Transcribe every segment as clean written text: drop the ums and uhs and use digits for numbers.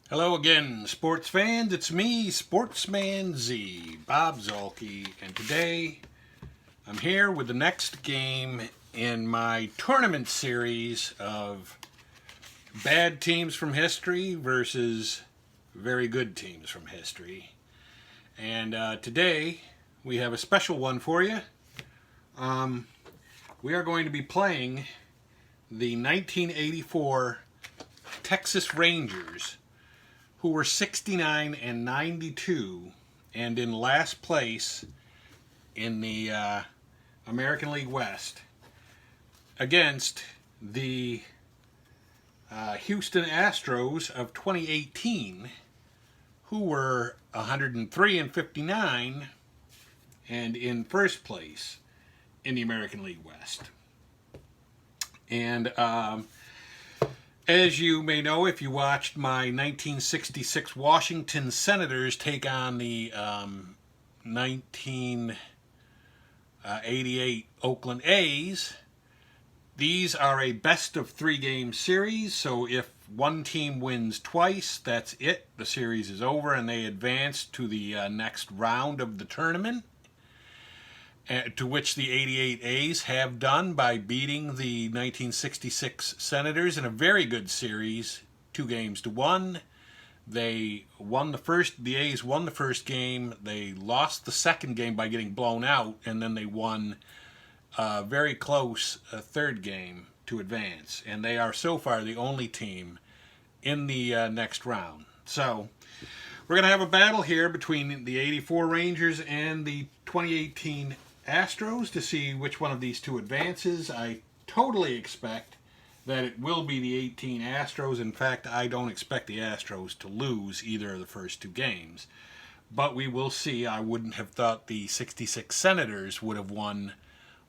Hello again, sports fans. It's me, Sportsman Z, Bob Zolke, and today I'm here with the next game in my tournament series of bad teams from history versus very good teams from history. And today we have a special one for you. We are going to be playing the 1984 Texas Rangers, who were 69 and 92 and in last place in the American League West, against the Houston Astros of 2018, who were 103 and 59 and in first place in the American League West. And as you may know, if you watched my 1966 Washington Senators take on the 1988 Oakland A's, these are a best of 3 game series. So if one team wins twice, that's it. The series is over and they advance to the next round of the tournament, to which the 88 A's have done by beating the 1966 Senators in a very good series, 2-1. They won the first. The A's won the first game. They lost the second game by getting blown out, and then they won a very close third game to advance. And they are so far the only team in the next round. So we're going to have a battle here between the 84 Rangers and the 2018 Astros to see which one of these two advances. I totally expect that it will be the 18 Astros. In fact, I don't expect the Astros to lose either of the first 2 games. But we will see. I wouldn't have thought the 66 Senators would have won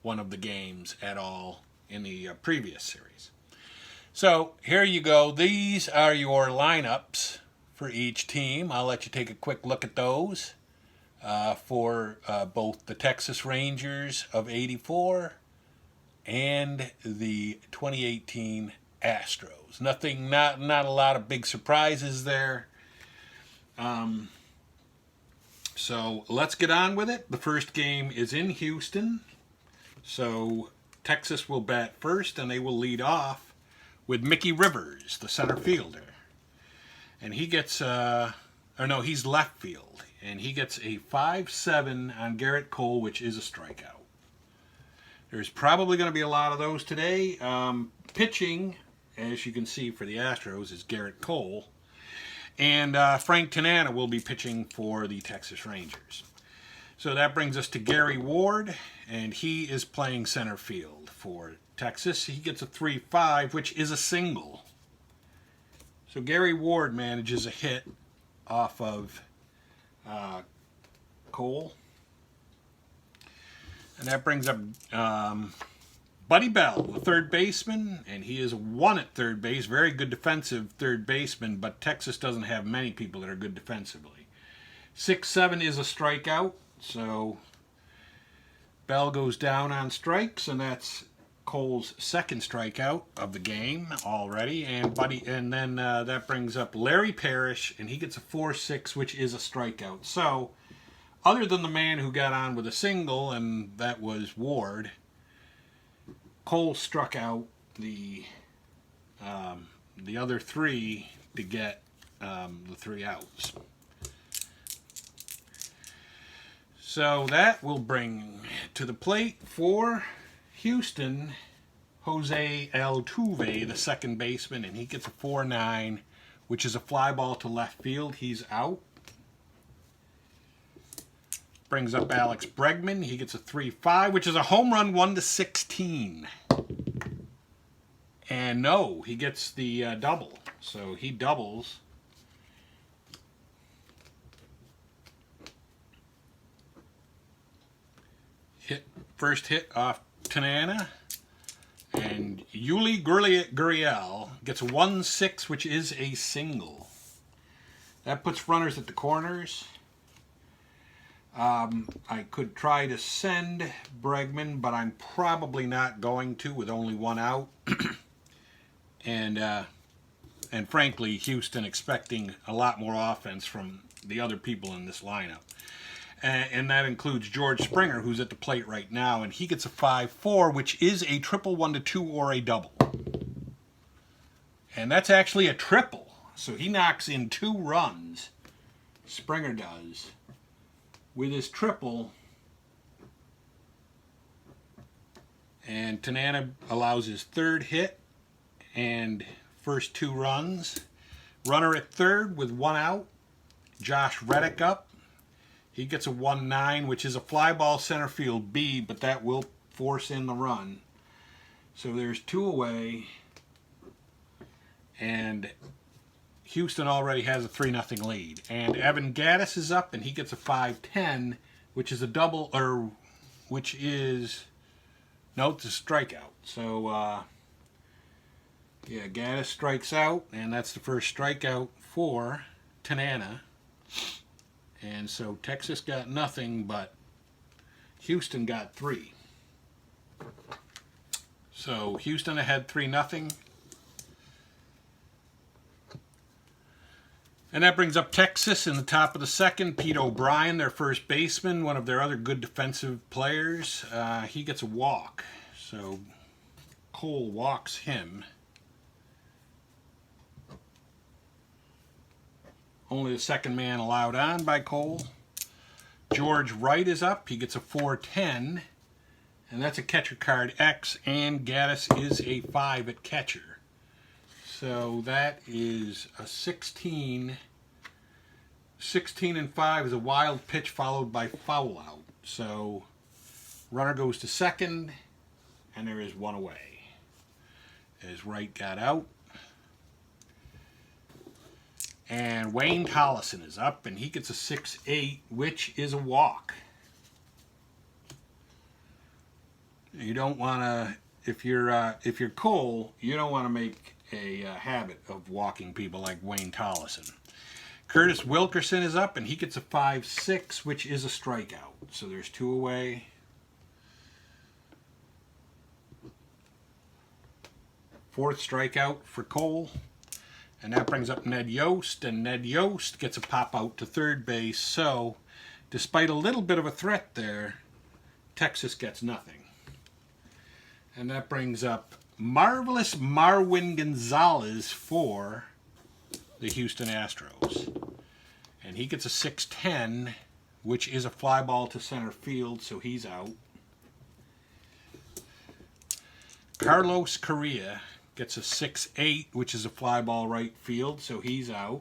one of the games at all in the previous series. So here you go. These are your lineups for each team. I'll let you take a quick look at those. For both the Texas Rangers of '84 and the 2018 Astros. Not a lot of big surprises there. So let's get on with it. The first game is in Houston. So Texas will bat first, and they will lead off with Mickey Rivers, the center fielder. And he gets, he's left field. And he gets a 5-7 on Garrett Cole, which is a strikeout. There's probably going to be a lot of those today. Pitching, as you can see for the Astros, is Garrett Cole. And Frank Tanana will be pitching for the Texas Rangers. So that brings us to Gary Ward, and he is playing center field for Texas. He gets a 3-5, which is a single. So Gary Ward manages a hit off of Cole. And that brings up Buddy Bell, the third baseman, and he is 1 at third base. Very good defensive third baseman, but Texas doesn't have many people that are good defensively. 6-7 is a strikeout, so Bell goes down on strikes, and that's Cole's second strikeout of the game already. And then that brings up Larry Parrish, and he gets a 4-6, which is a strikeout. So other than the man who got on with a single, and that was Ward, Cole struck out the other 3 to get the 3 outs. So that will bring to the plate for Houston Jose Altuve, the second baseman, and he gets a 4-9, which is a fly ball to left field. He's out. Brings up Alex Bregman. He gets a 3-5, which is a home run, 1-16. And no, he gets the double. So he doubles. First hit off Tanana. And Yuli Gurriel gets a 1-6, which is a single. That puts runners at the corners. I could try to send Bregman, but I'm probably not going to with only 1 out. And And frankly, Houston expecting a lot more offense from the other people in this lineup. And that includes George Springer, who's at the plate right now, and he gets a 5-4, which is a triple 1-2 or a double. And that's actually a triple. So he knocks in 2 runs, Springer does, with his triple. And Tanana allows his 3rd hit and first 2 runs. Runner at 3rd with 1 out. Josh Reddick up. He gets a 1-9, which is a fly ball center field B, but that will force in the run. So there's 2 away. And Houston already has a 3-0 lead. And Evan Gattis is up, and he gets a 5-10, which is a double, or which is, no, it's a strikeout. So, yeah, Gattis strikes out, and that's the first strikeout for Tanana. And so Texas got nothing, but Houston got 3. So Houston ahead 3-0. And that brings up Texas in the top of the 2nd. Pete O'Brien, their first baseman, one of their other good defensive players. He gets a walk. So Cole walks him. Only the 2nd man allowed on by Cole. George Wright is up. He gets a 4-10. And that's a catcher card X. And Gattis is a 5 at catcher. So that is a 16. 16-5 is a wild pitch followed by foul out. So runner goes to 2nd. And there is 1 away. As Wright got out. And Wayne Tollison is up, and he gets a 6-8, which is a walk. You don't want to, if you're Cole, you don't want to make a habit of walking people like Wayne Tollison. Curtis Wilkerson is up, and he gets a 5-6, which is a strikeout. So there's 2 away. Fourth strikeout for Cole. And that brings up Ned Yost, and Ned Yost gets a pop out to 3rd base. So, despite a little bit of a threat there, Texas gets nothing. And that brings up marvelous Marwin Gonzalez for the Houston Astros. And he gets a 6-10, which is a fly ball to center field, so he's out. Carlos Correa gets a 6-8, which is a fly ball right field, so he's out.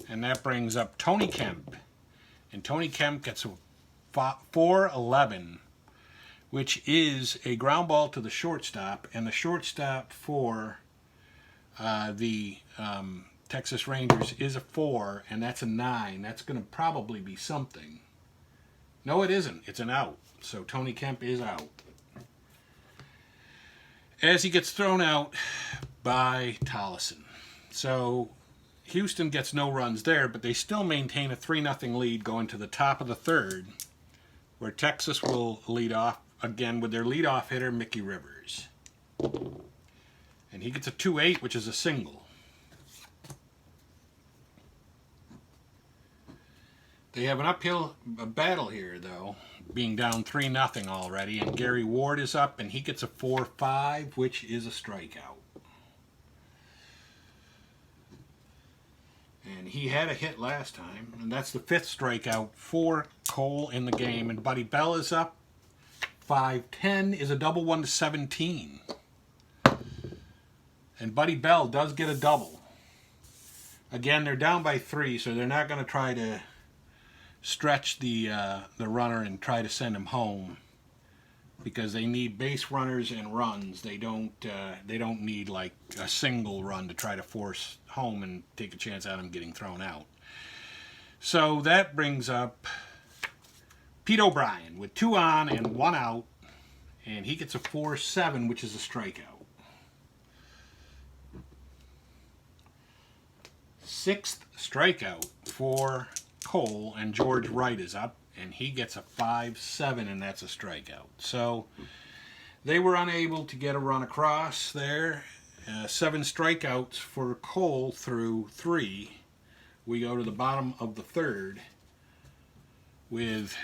And that brings up Tony Kemp. And Tony Kemp gets a 4-11, which is a ground ball to the shortstop. And the shortstop for the Texas Rangers is a 4, and that's a 9. That's going to probably be something. No, it isn't. It's an out. So Tony Kemp is out. As he gets thrown out by Tollison. So Houston gets no runs there, but they still maintain a 3-0 lead going to the top of the 3rd, where Texas will lead off again with their leadoff hitter, Mickey Rivers. And he gets a 2-8, which is a single. They have an uphill battle here, though, being down 3-0 already, and Gary Ward is up, and he gets a 4-5, which is a strikeout. And he had a hit last time, and that's the 5th strikeout for Cole in the game. And Buddy Bell is up. 5-10 is a double 1-17. And Buddy Bell does get a double. Again, they're down by 3, so they're not going to try to stretch the runner and try to send him home, because they need base runners and runs. They don't need like a single run to try to force home and take a chance at him getting thrown out. So that brings up Pete O'Brien with 2 on and 1 out, and he gets a 4-7, which is a strikeout. 6th strikeout for Cole, and George Wright is up, and he gets a 5-7, and that's a strikeout. So they were unable to get a run across there, 7 strikeouts for Cole through 3. We go to the bottom of the third with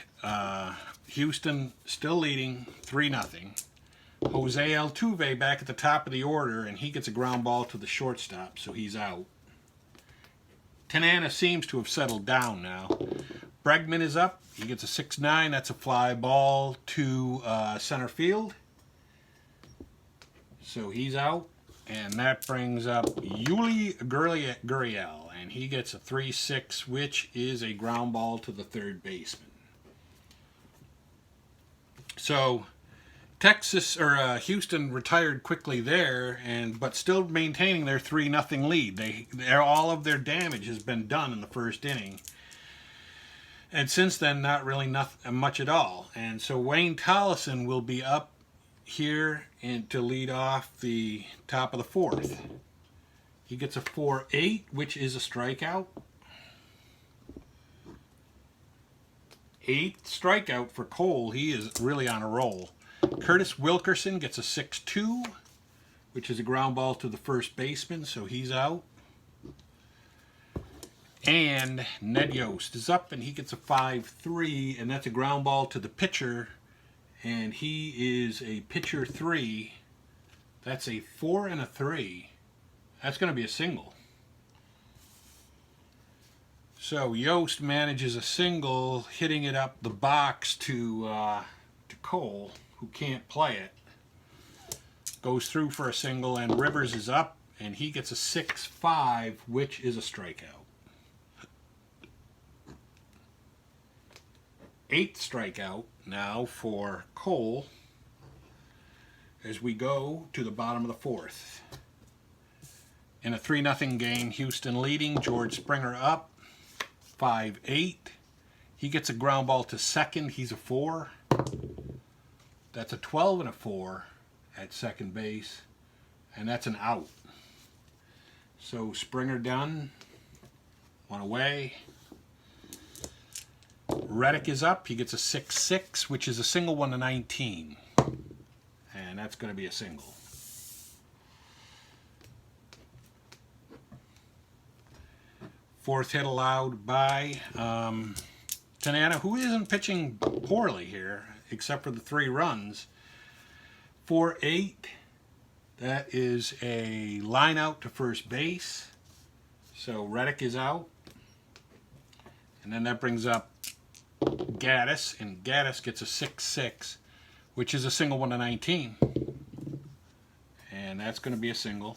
Houston still leading 3-0. Jose Altuve back at the top of the order, and he gets a ground ball to the shortstop, so he's out. Tanana seems to have settled down now. Bregman is up. He gets a 6-9. That's a fly ball to center field. So he's out. And that brings up Yuli Gurriel. And he gets a 3-6, which is a ground ball to the third baseman. So Houston retired quickly there, but still maintaining their 3-0 lead. All of their damage has been done in the first inning. And since then, not really much at all. And so Wayne Tollison will be up here to lead off the top of the fourth. He gets a 4-8, which is a strikeout. 8th strikeout for Cole. He is really on a roll. Curtis Wilkerson gets a 6-2, which is a ground ball to the first baseman, so he's out. And Ned Yost is up, and he gets a 5-3, and that's a ground ball to the pitcher, and he is a pitcher 3. That's a 4 and a 3. That's going to be a single. So Yost manages a single, hitting it up the box to Cole, who can't play it. Goes through for a single, and Rivers is up, and he gets a 6-5, which is a strikeout. 8th strikeout now for Cole as we go to the bottom of the fourth. In a 3-0 game, Houston leading, George Springer up, 5-8. He gets a ground ball to second. He's a 4. That's a 12 and a 4 at second base, and that's an out. So Springer done, 1 away. Reddick is up. He gets a 6-6, which is a single 1 to 19, and that's going to be a single. Fourth hit allowed by Tanana, who isn't pitching poorly here, except for the 3 runs. 4-8. That is a line out to first base. So Reddick is out. And then that brings up Gaddis, and Gaddis gets a 6-6, which is a single 1 to 19. And that's going to be a single.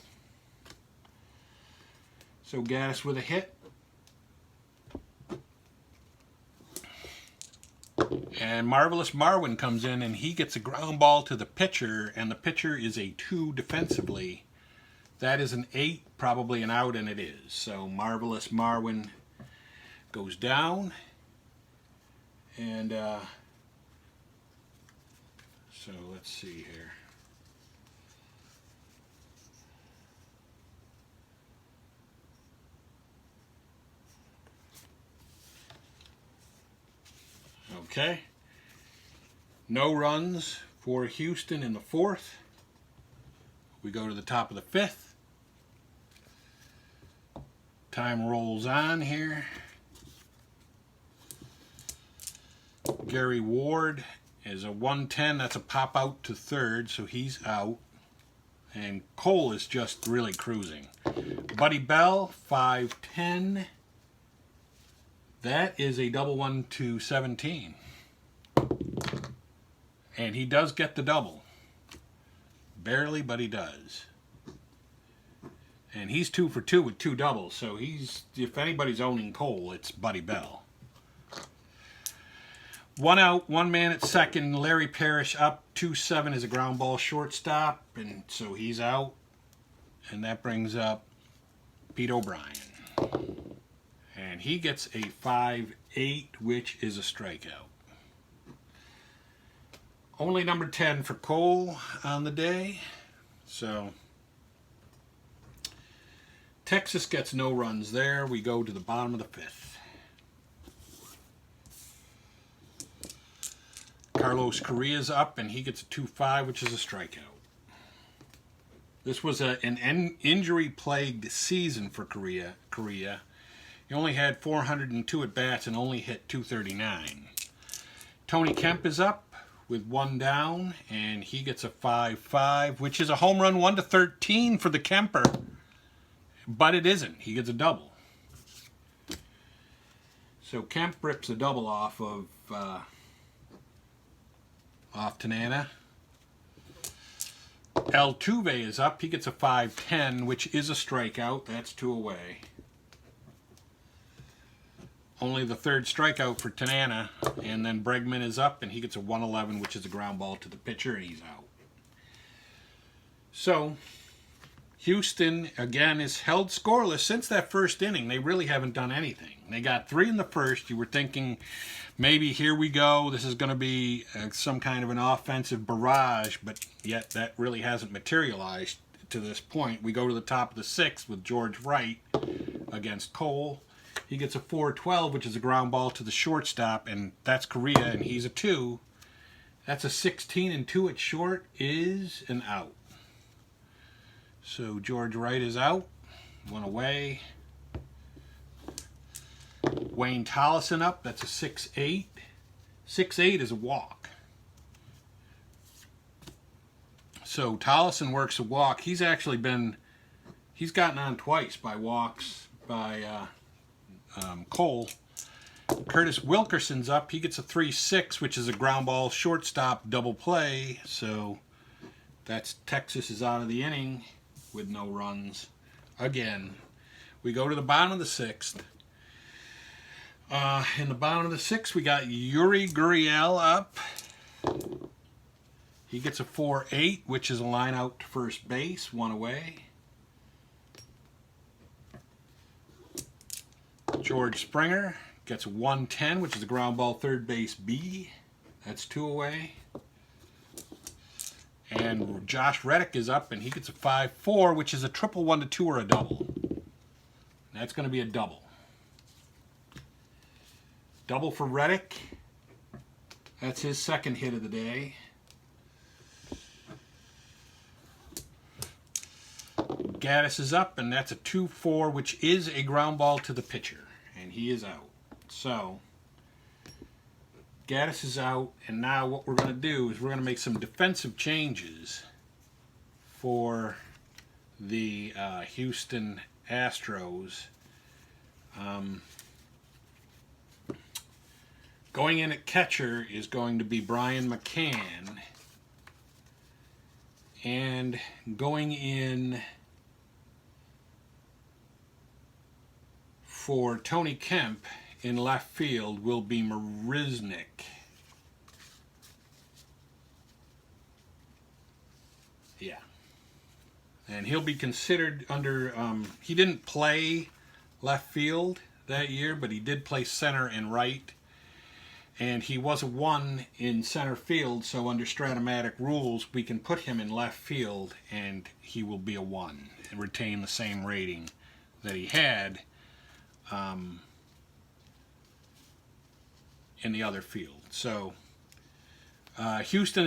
So Gaddis with a hit. And Marvelous Marwin comes in, and he gets a ground ball to the pitcher, and the pitcher is a 2 defensively. That is an 8, probably an out, and it is. So Marvelous Marwin goes down, and so let's see here. Okay. No runs for Houston in the fourth. We go to the top of the fifth. Time rolls on here. Gary Ward is a 110. That's a pop out to third, so he's out. And Cole is just really cruising. Buddy Bell, 5-10. That is a double 1 to 17. And he does get the double. Barely, but he does. And he's 2 for 2 with 2 doubles. So if anybody's owning Cole, it's Buddy Bell. 1 out, 1 man at second. Larry Parrish up. 2-7 is a ground ball shortstop. And so he's out. And that brings up Pete O'Brien. And he gets a 5-8, which is a strikeout. Only number 10 for Cole on the day. So Texas gets no runs there. We go to the bottom of the fifth. Carlos Correa's up, and he gets a 2-5, which is a strikeout. This was an injury-plagued season for Korea. He only had 402 at-bats and only hit 239. Tony Kemp is up with one down, and he gets a 5-5, which is a home run 1-13 for the Kemper. But it isn't. He gets a double. So Kemp rips a double off of Tanana. Altuve is up. He gets a 5-10, which is a strikeout. That's 2 away. Only the third strikeout for Tanana. And then Bregman is up, and he gets a 1-11, which is a ground ball to the pitcher, and he's out. So, Houston, again, is held scoreless since that first inning. They really haven't done anything. They got 3 in the first. You were thinking, maybe here we go. This is going to be some kind of an offensive barrage, but yet that really hasn't materialized to this point. We go to the top of the 6th with George Wright against Cole. He gets a 4-12, which is a ground ball to the shortstop, and that's Korea, and he's a 2. That's a 16-2 at short, is an out. So George Wright is out, 1 away. Wayne Tollison up, that's a 6-8. 6-8 is a walk. So Tollison works a walk. He's gotten on twice by walks by Cole. Curtis Wilkerson's up. He gets a 3-6, which is a ground ball shortstop double play. So that's Texas is out of the inning with no runs. Again, we go to the bottom of the 6th. In the bottom of the 6th, we got Yuri Gurriel up. He gets a 4-8, which is a line out to first base, 1 away. George Springer gets a 1-10, which is a ground ball third base B. That's 2 away. And Josh Reddick is up, and he gets a 5-4, which is a triple 1-2 or a double. That's going to be a double. Double for Reddick. That's his second hit of the day. Gaddis is up, and that's a 2-4, which is a ground ball to the pitcher. And he is out. So, Gaddis is out, and now what we're going to do is we're going to make some defensive changes for the Houston Astros. Going in at catcher is going to be Brian McCann. And going in for Tony Kemp in left field will be Marisnick. Yeah. And he'll be considered under, he didn't play left field that year, but he did play center and right. And he was a 1 in center field, so under Strat-O-Matic rules, we can put him in left field, and he will be a 1 and retain the same rating that he had in the other field. So Houston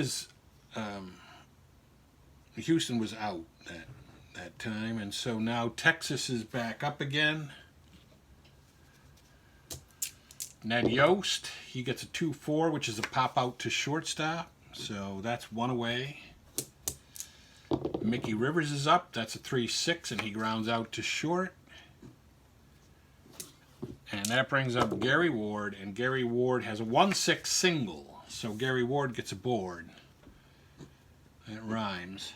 was out that time, and so now Texas is back up again. Ned Yost, he gets a 2-4, which is a pop out to shortstop, so that's 1 away. Mickey Rivers is up, that's a 3-6, and he grounds out to short. And that brings up Gary Ward, and Gary Ward has a 1-6 single, so Gary Ward gets a board. That rhymes.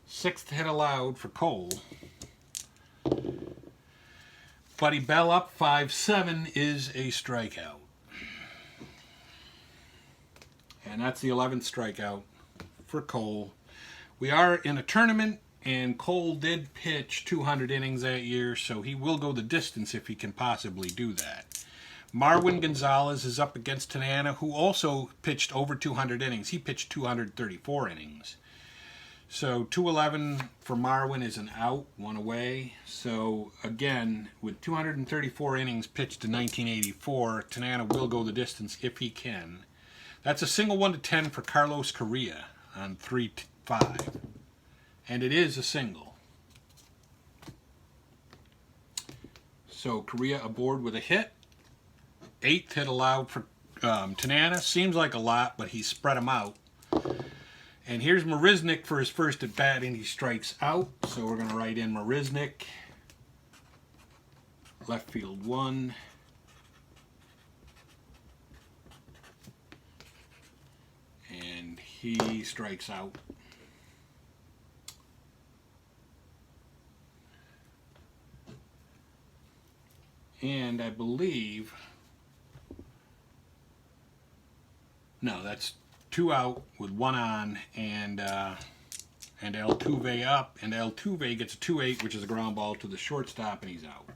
6th hit allowed for Cole. Buddy Bell up 5-7 is a strikeout. And that's the 11th strikeout for Cole. We are in a tournament, and Cole did pitch 200 innings that year, so he will go the distance if he can possibly do that. Marwin Gonzalez is up against Tanana, who also pitched over 200 innings. He pitched 234 innings. So 211 for Marwin is an out, 1 away. So again, with 234 innings pitched in 1984, Tanana will go the distance if he can. That's a single 1-10 for Carlos Correa on 3-5. and it is a single. So Correa aboard with a hit. 8th hit allowed for Tanana. Seems like a lot, but he spread them out. And here's Marisnick for his first at bat, and he strikes out. So we're going to write in Marisnick. Left field 1. And he strikes out. And I believe, no, that's 2 out with 1 on, and Altuve up, and Altuve gets a 2-8, which is a ground ball to the shortstop, and he's out.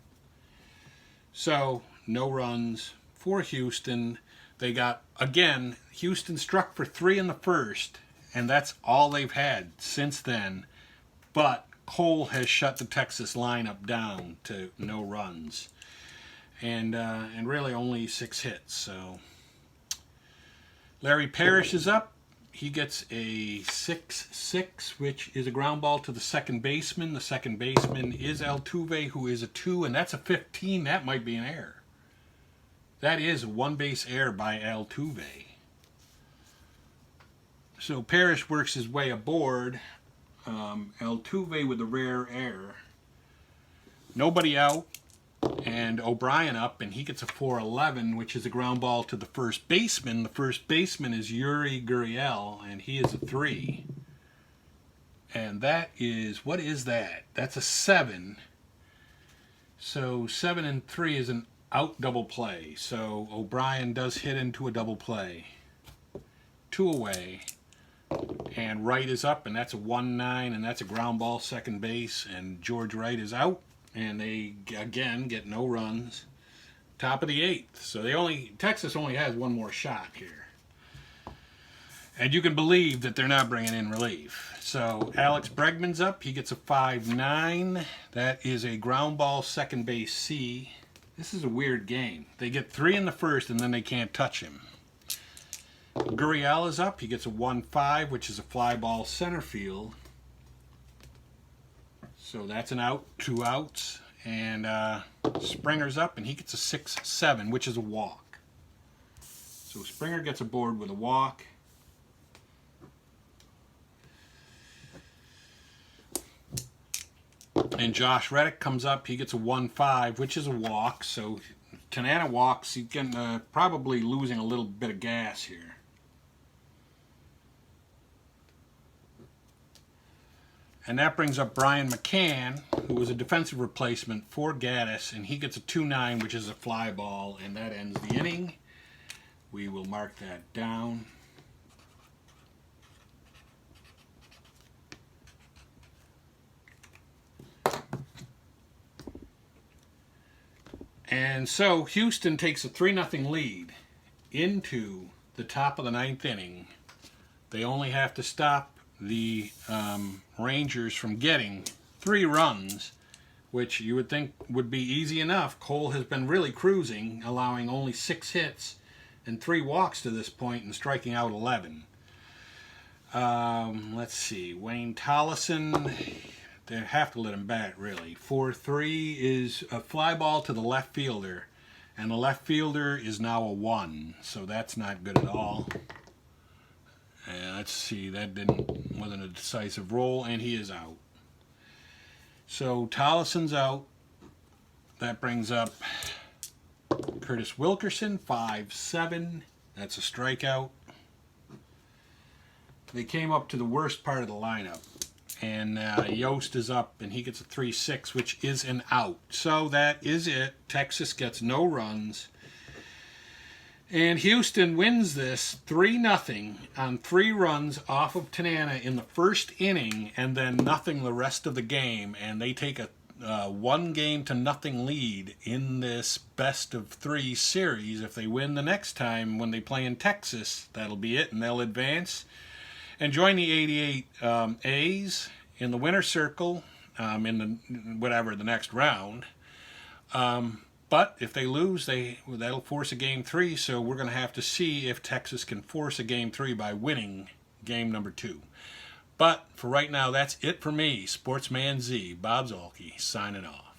So no runs for Houston. They got, again, Houston struck for 3 in the first, and that's all they've had since then. But Cole has shut the Texas lineup down to no runs, and really only 6 hits. So Larry Parrish is up. He gets a 6-6, which is a ground ball to the second baseman. The second baseman is Altuve, who is a 2, and that's a 15. That might be an error. That is a 1-base error by Altuve. So Parrish works his way aboard. Altuve with a rare error. Nobody out. And O'Brien up, and he gets a 4-11, which is a ground ball to the first baseman. The first baseman is Yuri Gurriel, and he is a 3. And that is, what is that? That's a 7. So 7 and 3 is an out double play. So O'Brien does hit into a double play. 2 away. And Wright is up, and that's a 1-9, and that's a ground ball second base, and George Wright is out. And they, again, get no runs. Top of the 8th. So Texas only has one more shot here. And you can believe that they're not bringing in relief. So Alex Bregman's up. He gets a 5-9. That is a ground ball second base C. This is a weird game. They get 3 in the first, and then they can't touch him. Gurriel is up. He gets a 1-5, which is a fly ball center field. So that's an out, 2 outs, and Springer's up, and he gets a 6-7, which is a walk. So Springer gets aboard with a walk. And Josh Reddick comes up. He gets a 1-5, which is a walk. So Tanana walks. He's getting, probably losing a little bit of gas here. And that brings up Brian McCann, who was a defensive replacement for Gaddis, and he gets a 2-9, which is a fly ball, and that ends the inning. We will mark that down. And so Houston takes a 3-0 lead into the top of the 9th inning. They only have to stop the Rangers from getting 3 runs, which you would think would be easy enough. Cole has been really cruising, allowing only 6 hits and 3 walks to this point and striking out 11. Let's see, Wayne Tollison, they have to let him bat, really. 4-3 is a fly ball to the left fielder, and the left fielder is now a 1, so that's not good at all. And let's see, that wasn't a decisive roll, and he is out. So Tollison's out. That brings up Curtis Wilkerson, 5-7. That's a strikeout. They came up to the worst part of the lineup, and Yost is up, and he gets a 3-6, which is an out. So that is it. Texas gets no runs. And Houston wins this 3-0 on 3 runs off of Tanana in the first inning, and then nothing the rest of the game. And they take a 1-0 lead in this best-of-3 series. If they win the next time when they play in Texas, that'll be it, and they'll advance and join the 88 A's in the winner's circle in the next round. But if they lose, that'll force a Game 3, so we're going to have to see if Texas can force a Game 3 by winning Game number 2. But for right now, that's it for me, Sportsman Z, Bob Zolke, signing off.